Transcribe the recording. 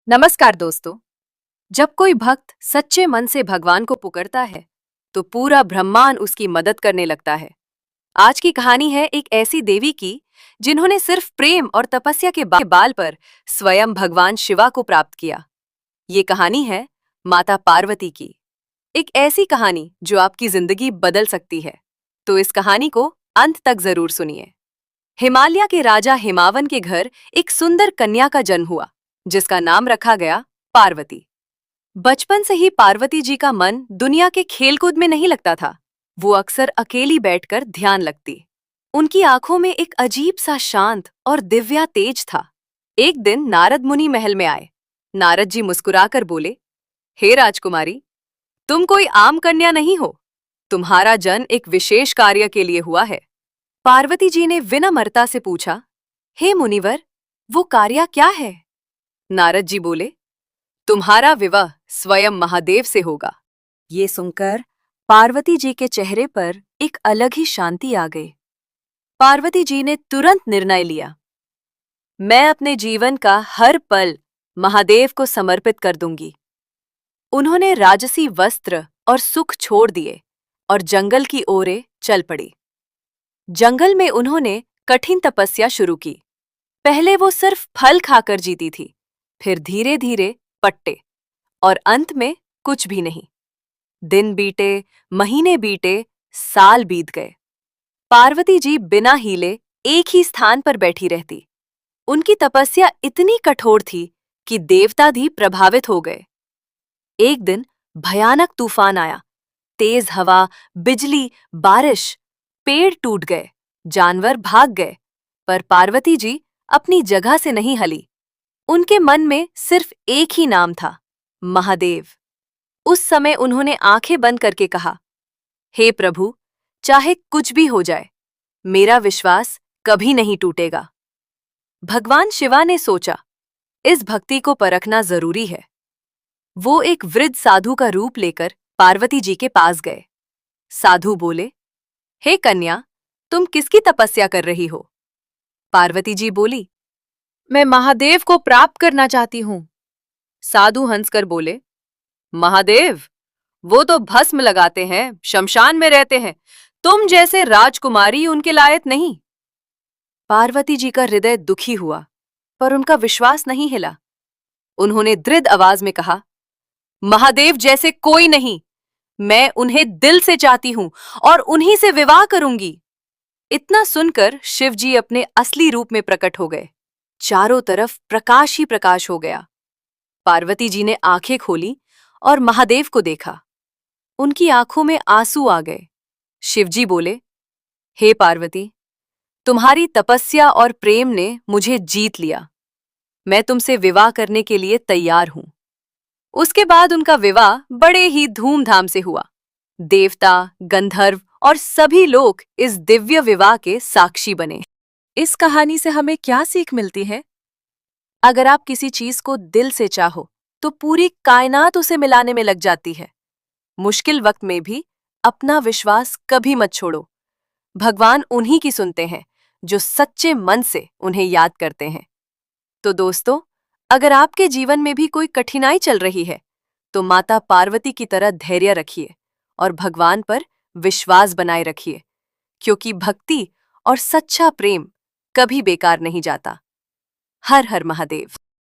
नमस्कार दोस्तों। जब कोई भक्त सच्चे मन से भगवान को पुकारता है तो पूरा ब्रह्मांड उसकी मदद करने लगता है। आज की कहानी है एक ऐसी देवी की जिन्होंने सिर्फ प्रेम और तपस्या के बाल पर स्वयं भगवान शिवा को प्राप्त किया। ये कहानी है माता पार्वती की, एक ऐसी कहानी जो आपकी जिंदगी बदल सकती है। तो इस कहानी को अंत तक जरूर सुनिए। हिमालय के राजा हिमावन के घर एक सुंदर कन्या का जन्म हुआ जिसका नाम रखा गया पार्वती। बचपन से ही पार्वती जी का मन दुनिया के खेलकूद में नहीं लगता था। वो अक्सर अकेली बैठकर ध्यान लगती। उनकी आंखों में एक अजीब सा शांत और दिव्या तेज था। एक दिन नारद मुनि महल में आए। नारद जी मुस्कुराकर बोले, हे राजकुमारी, तुम कोई आम कन्या नहीं हो। तुम्हारा जन्म एक विशेष कार्य के लिए हुआ है। पार्वती जी ने विनम्रता से पूछा, हे मुनिवर, वो कार्य क्या है? नारद जी बोले, तुम्हारा विवाह स्वयं महादेव से होगा। ये सुनकर पार्वती जी के चेहरे पर एक अलग ही शांति आ गई। पार्वती जी ने तुरंत निर्णय लिया, मैं अपने जीवन का हर पल महादेव को समर्पित कर दूंगी। उन्होंने राजसी वस्त्र और सुख छोड़ दिए और जंगल की ओर चल पड़ी। जंगल में उन्होंने कठिन तपस्या शुरू की। पहले वो सिर्फ फल खाकर जीती थी, फिर धीरे धीरे पट्टे, और अंत में कुछ भी नहीं। दिन बीते, महीने बीते, साल बीत गए। पार्वती जी बिना हिले एक ही स्थान पर बैठी रहती। उनकी तपस्या इतनी कठोर थी कि देवता भी प्रभावित हो गए। एक दिन भयानक तूफान आया। तेज हवा, बिजली, बारिश, पेड़ टूट गए, जानवर भाग गए, पर पार्वती जी अपनी जगह से नहीं हली। उनके मन में सिर्फ एक ही नाम था, महादेव। उस समय उन्होंने आंखें बंद करके कहा, हे प्रभु, चाहे कुछ भी हो जाए, मेरा विश्वास कभी नहीं टूटेगा। भगवान शिवा ने सोचा, इस भक्ति को परखना जरूरी है। वो एक वृद्ध साधु का रूप लेकर पार्वती जी के पास गए। साधु बोले, हे कन्या, तुम किसकी तपस्या कर रही हो? पार्वती जी बोली, मैं महादेव को प्राप्त करना चाहती हूं। साधु हंसकर बोले, महादेव? वो तो भस्म लगाते हैं, शमशान में रहते हैं। तुम जैसे राजकुमारी उनके लायक नहीं। पार्वती जी का हृदय दुखी हुआ, पर उनका विश्वास नहीं हिला। उन्होंने दृढ़ आवाज में कहा, महादेव जैसे कोई नहीं। मैं उन्हें दिल से चाहती हूं और उन्हीं से विवाह करूंगी। इतना सुनकर शिव जी अपने असली रूप में प्रकट हो गए। चारों तरफ प्रकाश ही प्रकाश हो गया। पार्वती जी ने आंखें खोली और महादेव को देखा। उनकी आंखों में आंसू आ गए। शिवजी बोले, हे पार्वती, तुम्हारी तपस्या और प्रेम ने मुझे जीत लिया। मैं तुमसे विवाह करने के लिए तैयार हूं। उसके बाद उनका विवाह बड़े ही धूमधाम से हुआ। देवता, गंधर्व और सभी लोग इस दिव्य विवाह के साक्षी बने। इस कहानी से हमें क्या सीख मिलती है? अगर आप किसी चीज को दिल से चाहो तो पूरी कायनात उसे मिलाने में लग जाती है। मुश्किल वक्त में भी अपना विश्वास कभी मत छोड़ो। भगवान उन्हीं की सुनते हैं जो सच्चे मन से उन्हें याद करते हैं। तो दोस्तों, अगर आपके जीवन में भी कोई कठिनाई चल रही है तो माता पार्वती की तरह धैर्य रखिए और भगवान पर विश्वास बनाए रखिए, क्योंकि भक्ति और सच्चा प्रेम कभी बेकार नहीं जाता। हर हर महादेव।